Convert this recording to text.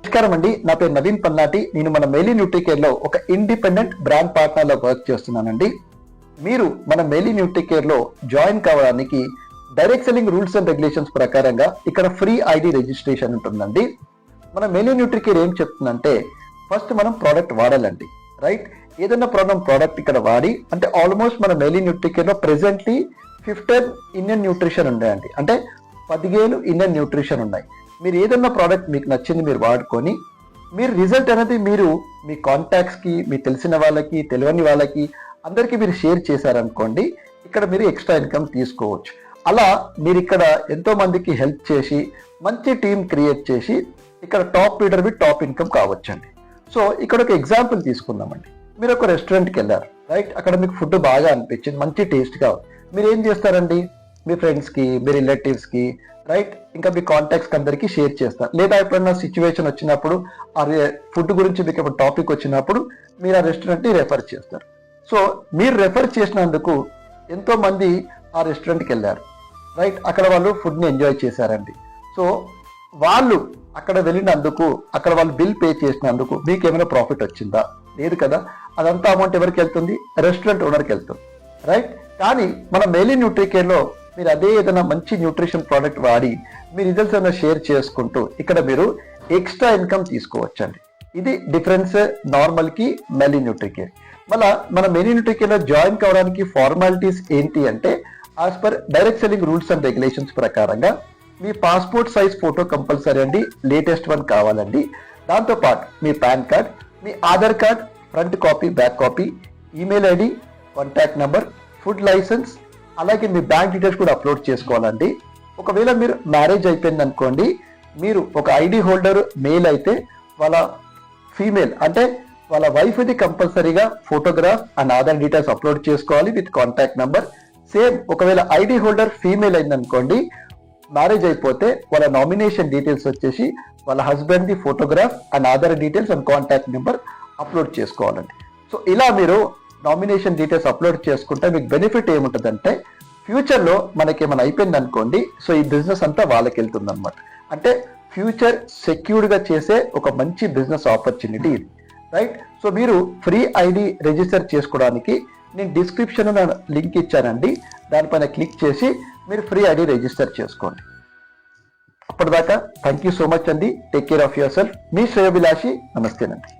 నమస్కారం అండి, నా పేరు నవీన్ పల్నాటి. నేను మన మేలీ న్యూట్రికేర్ లో ఒక ఇండిపెండెంట్ బ్రాండ్ పార్ట్నర్ లో వర్క్ చేస్తున్నానండి. మీరు మన మేలీ న్యూట్రికేర్ లో జాయిన్ కావడానికి direct selling rules and regulations ప్రకారంగా ఇక్కడ ఫ్రీ ఐడి రిజిస్ట్రేషన్ ఉంటుందండి. మన మేలీ న్యూట్రికేర్ ఏం చెప్తుందంటే, ఫస్ట్ మనం ప్రోడక్ట్ వాడాలండి, రైట్? ఏదైనా ప్రోడక్ట్ ఇక్కడ వాడి, అంటే ఆల్మోస్ట్ మన మేలీ న్యూట్రికేర్ లో ప్రెసెంట్లీ 15 ఇండియన్ న్యూట్రిషన్ ఉన్నాయండి. అంటే 15 ఇండియన్ న్యూట్రిషన్ ఉన్నాయి. మీరు ఏదన్నా ప్రోడక్ట్ మీకు నచ్చింది మీరు వాడుకొని, మీరు రిజల్ట్ అనేది మీరు మీ కాంటాక్ట్స్కి, మీ తెలిసిన వాళ్ళకి, తెలియని వాళ్ళకి అందరికీ మీరు షేర్ చేశారనుకోండి, ఇక్కడ మీరు ఎక్స్ట్రా ఇన్కమ్ తీసుకోవచ్చు. అలా మీరు ఇక్కడ ఎంతో మందికి హెల్ప్ చేసి మంచి టీం క్రియేట్ చేసి ఇక్కడ top leader with top income కావచ్చండి. సో ఇక్కడ ఒక ఎగ్జాంపుల్ తీసుకుందామండి. మీరు ఒక రెస్టారెంట్కి వెళ్ళారు, రైట్? అక్కడ మీకు ఫుడ్ బాగా అనిపించింది, మంచి టేస్ట్గా. మీరు ఏం చేస్తారండి? మీ ఫ్రెండ్స్కి, మీ రిలేటివ్స్కి, రైట్, ఇంకా మీ కాంటాక్ట్స్కి అందరికీ షేర్ చేస్తారు. లేదా ఎప్పుడైనా సిచ్యువేషన్ వచ్చినప్పుడు, ఆ ఫుడ్ గురించి మీకు ఒక టాపిక్ వచ్చినప్పుడు మీరు ఆ రెస్టారెంట్ని రెఫర్ చేస్తారు. సో మీరు రెఫర్ చేసినందుకు ఎంతో మంది ఆ రెస్టారెంట్కి వెళ్ళారు, రైట్? అక్కడ వాళ్ళు ఫుడ్ని ఎంజాయ్ చేశారండి. సో వాళ్ళు అక్కడ వెళ్ళినందుకు, అక్కడ వాళ్ళు బిల్ పే చేసినందుకు మీకు ఏమైనా ప్రాఫిట్ వచ్చిందా? లేదు కదా. అదంతా అమౌంట్ ఎవరికి వెళ్తుంది? రెస్టారెంట్ ఓనర్కి వెళ్తుంది, రైట్? కానీ మన మేలీ న్యూట్రికేర్లో మీరు అదే ఏదైనా మంచి న్యూట్రిషన్ ప్రోడక్ట్ వాడి మీ రిజల్ట్స్ ఏమైనా షేర్ చేసుకుంటూ ఇక్కడ మీరు ఎక్స్ట్రా ఇన్కమ్ తీసుకోవచ్చండి. ఇది డిఫరెన్స్ నార్మల్కి మేలీ న్యూట్రికేర్. మళ్ళీ మన మేలీ న్యూట్రికేర్లో జాయిన్ కావడానికి ఫార్మాలిటీస్ ఏంటి అంటే, as per direct selling rules and regulations ప్రకారంగా మీ పాస్పోర్ట్ సైజ్ ఫోటో కంపల్సరీ అండి, లేటెస్ట్ వన్ కావాలండి. దాంతోపాటు మీ పాన్ కార్డ్, మీ Aadhaar card front copy, back copy, email ID, contact number, food licence, అలాగే మీ బ్యాంక్ డీటెయిల్స్ కూడా అప్లోడ్ చేసుకోవాలండి. ఒకవేళ మీరు మ్యారేజ్ అయిపోయింది అనుకోండి, మీరు ఒక ఐడి హోల్డర్ మేల్ అయితే వాళ్ళ ఫీమేల్ అంటే వాళ్ళ వైఫ్ ఇది కంపల్సరీగా photograph and Aadhaar details upload చేసుకోవాలి విత్ కాంటాక్ట్ నెంబర్. సేమ్ ఒకవేళ ఐడి హోల్డర్ ఫీమేల్ అయిందనుకోండి, మ్యారేజ్ అయిపోతే వాళ్ళ నామినేషన్ డీటెయిల్స్ వచ్చేసి వాళ్ళ husband the photograph and Aadhaar details and contact number upload చేసుకోవాలండి. సో ఇలా మీరు నామినేషన్ డీటెయిల్స్ అప్లోడ్ చేసుకుంటే మీకు బెనిఫిట్ ఏముంటుందంటే, ఫ్యూచర్లో మనకి ఏమైనా అయిపోయింది అనుకోండి, సో ఈ బిజినెస్ అంతా వాళ్ళకి వెళ్తుంది అనమాట. అంటే ఫ్యూచర్ సెక్యూర్డ్గా చేసే ఒక మంచి బిజినెస్ ఆపర్చునిటీ ఇది, రైట్? సో మీరు ఫ్రీ ఐడి రిజిస్టర్ చేసుకోవడానికి నేను డిస్క్రిప్షన్లో లింక్ ఇచ్చానండి, దానిపైన క్లిక్ చేసి మీరు ఫ్రీ ఐడి రిజిస్టర్ చేసుకోండి. అప్పటిదాకా థ్యాంక్ యూ సో మచ్ అండి. Take care of yourself. మీ శ్రేయోభిలాషి. నమస్తేనండి.